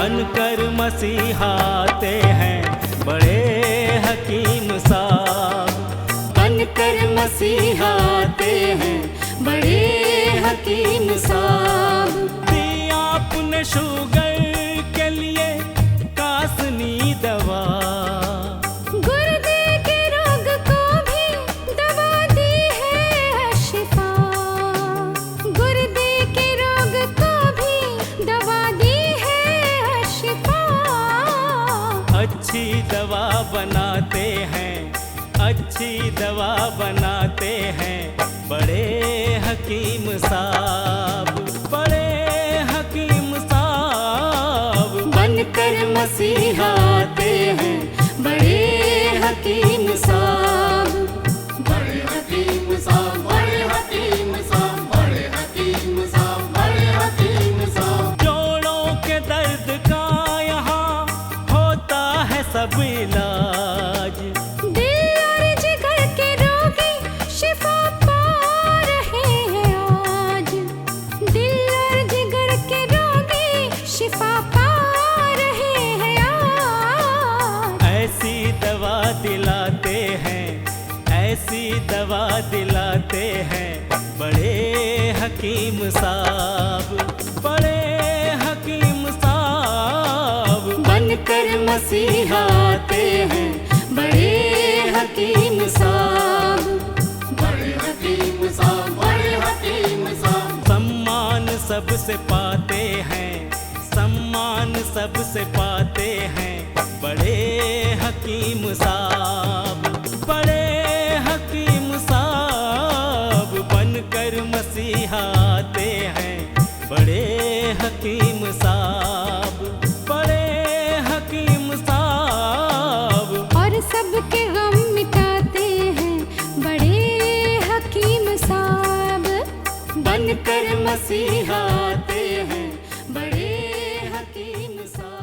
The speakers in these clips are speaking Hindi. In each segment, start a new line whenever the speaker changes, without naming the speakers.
बनकर मसीहाते हैं बड़े हकीम साहब।
बनकर मसीहाते हैं बड़े हकीम साहब।
दिया आपने शुगर के लिए कासनी दवा,
गुर्दे के रोग को भी दवा दी है शिफा। गुर्दे के रोग को भी दवा दी है शिफा।
अच्छी दवा बनाते हैं, अच्छी दवा बनाते हैं बड़े हकीम साहब, बड़े हकीम साहब।
बनकर मसीहाते हैं बड़े हकीम साहब।
बड़े हकीम साहब, बड़े हकीम साहब, बड़े हकीम साहब, बड़े हकीम साहब।
जोड़ों के दर्द का यहाँ होता है सब इलाज,
दिल और जिगर के रोगी शिफा पा रहे हैं आज। दिल और जिगर के रोगी शिफा पा रहे हैं आज।
ऐसी दवा दिलाते हैं, ऐसी दवा दिलाते हैं बड़े हकीम साहब, बड़े हकीम साहब।
बनकर मसीहाते हैं बड़े हकीम साहब।
बड़े हकीम साहब, बड़े हकीम साहब।
सम्मान सबसे पाते हैं, सम्मान सबसे पाते हैं बड़े हकीम साहब, बड़े हकीम साहब। बनकर मसीहाते हैं बड़े हकीम साहब, बड़े हकीम साहब।
और सबके गम मिटाते हैं बड़े हकीम साहब। बनकर मसीहाते हैं बड़े हकीम साहब।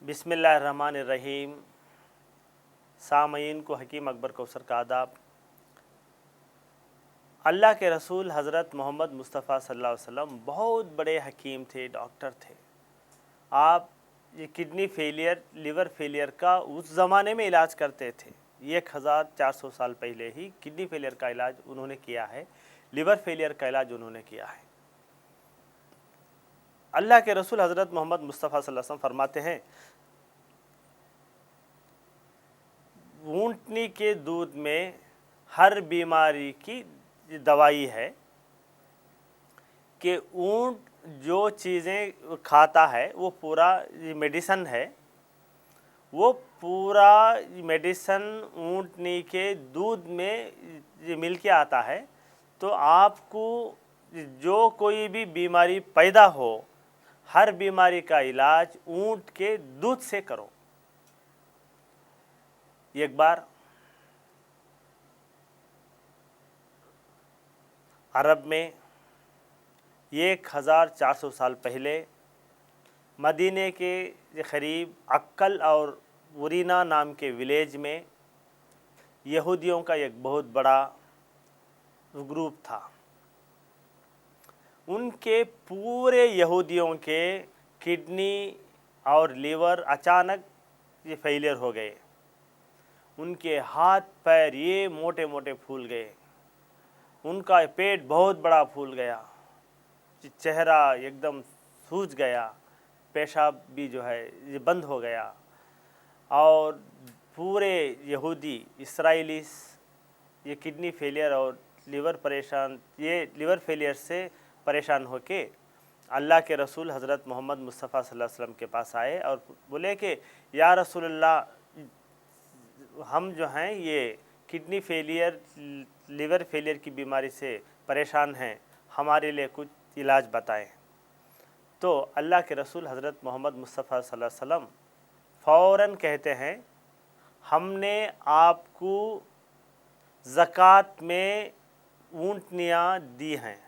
बिस्मिल्लाहिर्रहमानिर्रहीम। सामईन को हकीम अकबर कौसर का आदाब। अल्लाह के रसूल हज़रत मोहम्मद मुस्तफ़ा सल्लल्लाहु अलैहि वसल्लम बहुत बड़े हकीम थे, डॉक्टर थे। आप ये किडनी फेलियर, लिवर फेलियर का उस ज़माने में इलाज करते थे। 1400 साल पहले ही किडनी फेलियर का इलाज उन्होंने किया है, लिवर फेलियर का इलाज उन्होंने किया है। अल्लाह के रसूल हज़रत मोहम्मद मुस्तफ़ा सल्लल्लाहु अलैहि वसल्लम फरमाते हैं, ऊँटनी के दूध में हर बीमारी की दवाई है कि ऊँट जो चीज़ें खाता है वो पूरा मेडिसन है। वो पूरा मेडिसन ऊँटनी के दूध में मिल के आता है। तो आपको जो कोई भी बीमारी पैदा हो, हर बीमारी का इलाज ऊँट के दूध से करो। एक बार अरब में 1400 साल पहले मदीने के करीब अक्कल और उरीना नाम के विलेज में यहूदियों का एक बहुत बड़ा ग्रुप था। उनके पूरे यहूदियों के किडनी और लीवर अचानक ये फेलियर हो गए। उनके हाथ पैर ये मोटे मोटे फूल गए, उनका पेट बहुत बड़ा फूल गया, चेहरा एकदम सूज गया, पेशाब भी जो है ये बंद हो गया। और पूरे यहूदी इस्राएलीस ये किडनी फेलियर और लिवर लिवर फेलियर से परेशान होके अल्लाह के रसूल हज़रत मोहम्मद मुस्तफ़ा सल्लल्लाहु अलैहि वसल्लम के पास आए और बोले कि या रसूलल्लाह, हम जो हैं ये किडनी फेलियर, लिवर फेलियर की बीमारी से परेशान हैं, हमारे लिए कुछ इलाज बताएं। तो अल्लाह के रसूल हज़रत मोहम्मद मुस्तफ़ा सल्लल्लाहु अलैहि वसल्लम फ़ौरन कहते हैं, हमने आपको ज़कात में ऊँटनियाँ दी हैं।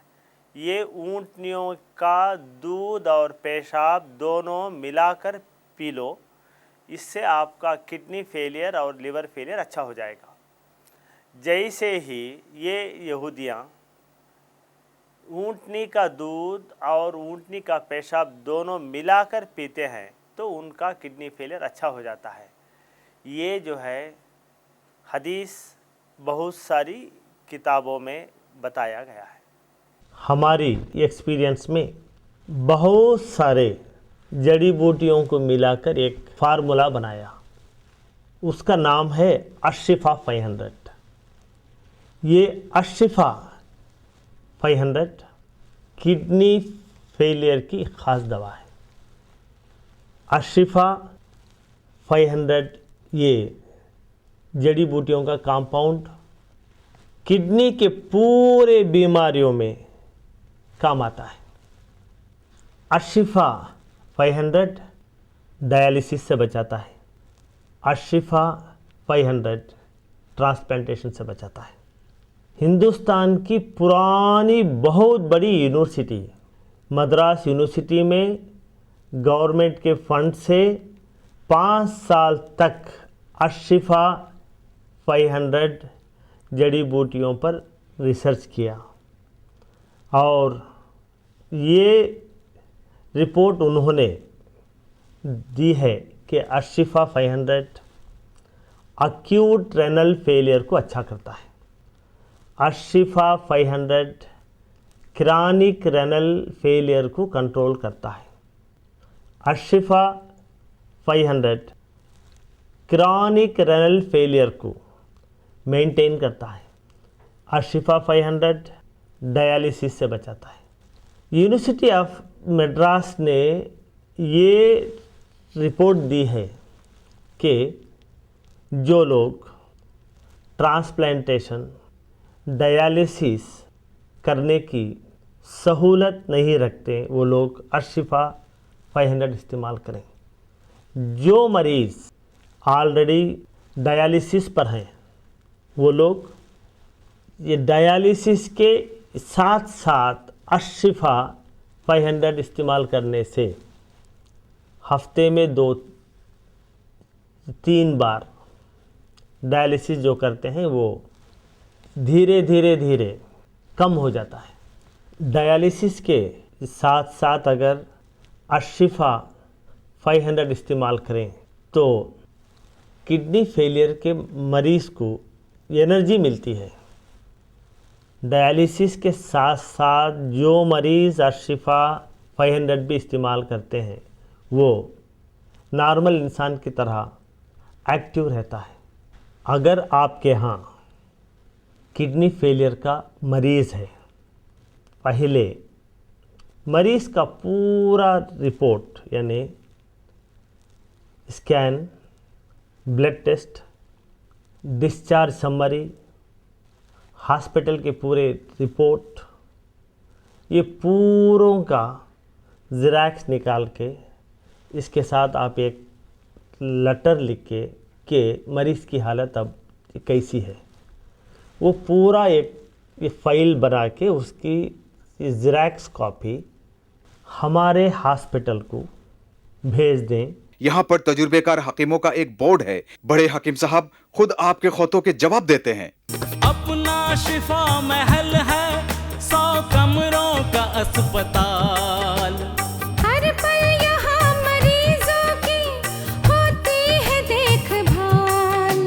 ये ऊँटनियों का दूध और पेशाब दोनों मिलाकर पी लो, इससे आपका किडनी फेलियर और लिवर फेलियर अच्छा हो जाएगा। जैसे ही ये यहूदियाँ ऊँटनी का दूध और ऊँटनी का पेशाब दोनों मिलाकर पीते हैं तो उनका किडनी फेलियर अच्छा हो जाता है। ये जो है हदीस बहुत सारी किताबों में बताया गया है।
हमारी एक्सपीरियंस में बहुत सारे जड़ी बूटियों को मिलाकर एक फार्मूला बनाया, उसका नाम है अशिफा 500। ये अशिफा 500 किडनी फेलियर की ख़ास दवा है। अशिफा 500 ये जड़ी बूटियों का कंपाउंड किडनी के पूरे बीमारियों में काम आता है। अशिफा 500 डायलिसिस से बचाता है। अशिफा 500 ट्रांसप्लांटेशन से बचाता है। हिंदुस्तान की पुरानी बहुत बड़ी यूनिवर्सिटी मद्रास यूनिवर्सिटी में गवर्नमेंट के फंड से 5 साल तक अशिफा 500 जड़ी बूटियों पर रिसर्च किया और ये रिपोर्ट उन्होंने दी है कि अशिफा 500 अक्यूट रेनल फेलियर को अच्छा करता है। अशिफा 500 क्रॉनिक रेनल फेलियर को कंट्रोल करता है। अशिफा 500 क्रॉनिक रेनल फेलियर को मेंटेन करता है। अशिफा 500 डायलिसिस से बचाता है। यूनिवर्सिटी ऑफ मद्रास ने ये रिपोर्ट दी है कि जो लोग ट्रांसप्लांटेशन डायलिसिस करने की सहूलत नहीं रखते वो लोग अशिफा 500 इस्तेमाल करें। जो मरीज़ ऑलरेडी डायलिसिस पर हैं वो लोग ये डायलिसिस के साथ साथ अशिफा 500 इस्तेमाल करने से हफ्ते में 2-3 बार डायलिसिस जो करते हैं वो धीरे धीरे कम हो जाता है। डायलिसिस के साथ साथ अगर अशिफा 500 इस्तेमाल करें तो किडनी फेलियर के मरीज़ को एनर्जी मिलती है। डायलिसिस के साथ साथ जो मरीज़ अशिफा 500 भी इस्तेमाल करते हैं वो नॉर्मल इंसान की तरह एक्टिव रहता है। अगर आपके यहाँ किडनी फेलियर का मरीज़ है, पहले मरीज़ का पूरा रिपोर्ट यानी scan, blood test, discharge summary, hospital के पूरे रिपोर्ट, ये पूरों का ज़ेरॉक्स निकाल के इसके साथ आप एक लेटर लिख के मरीज़ की हालत अब कैसी है वो पूरा एक ये फाइल बना के उसकी ज़ेरॉक्स कॉपी हमारे हॉस्पिटल को भेज दें।
यहाँ पर तजुर्बेकार हकीमों का एक बोर्ड है। बड़े हकीम साहब खुद आपके खौतों के जवाब देते हैं।
अपना शिफा महल है 100 कमरों का अस्पताल।
हर पल यहाँ मरीजों की होती है देखभाल।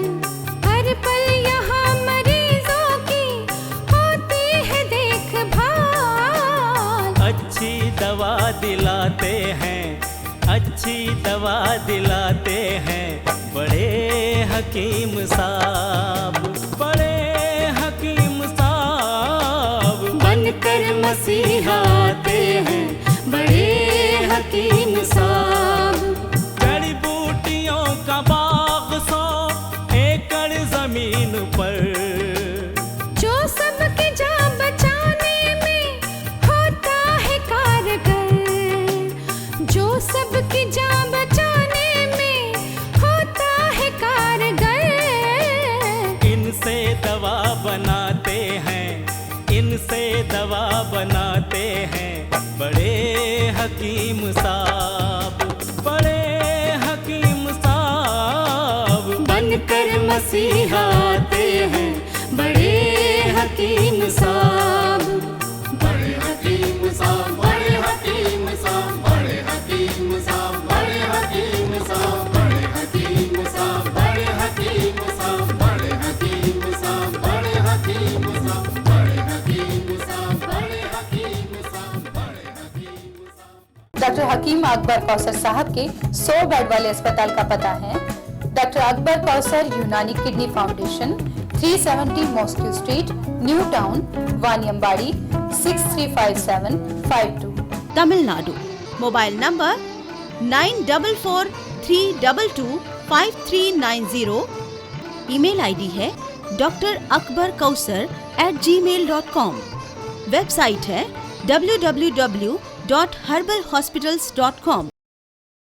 हर पल यहाँ मरीजों की होती है देखभाल।
अच्छी दवा दिलाते हैं, अच्छी दवा दिलाते हैं बड़े हकीम साहब, बड़े हकीम साहब बनकर मसीहा आते हैं बड़े हकीम साहब। जड़ी बूटियों का बाग 100 एकड़ जमीन पर,
जो सबकी जान बचाने में होता है कारगर। जो सबकी जान बचाने में होता है कारगर।
इनसे दवा बनाते हैं, से दवा बनाते हैं बड़े हकीम साहब, बड़े हकीम साहब बनकर मसीहा आते हैं बड़े हकीम साहब।
बड़े हकीम साहब, बड़े हकीम साहब, बड़े हकीम साहब, बड़े हकीम साहब, बड़े हकीम साहब, बड़े हकीम साहब, बड़े हकीम साहब, बड़े हकीम साहब, बड़े हकीम साहब, बड़े हकीम साहब, बड़े हकीम साहब।
डॉक्टर हकीम अकबर कौसर साहब के 100 बेड वाले अस्पताल का पता है डॉक्टर अकबर कौसर यूनानी kidney foundation, 370 mosque street, new town, Vaniyambadi, 635752,
Tamil Nadu. Mobile number 9443225390। Email ID है drakbarkausar@gmail.com। वेबसाइट है www.herbalhospitals.com।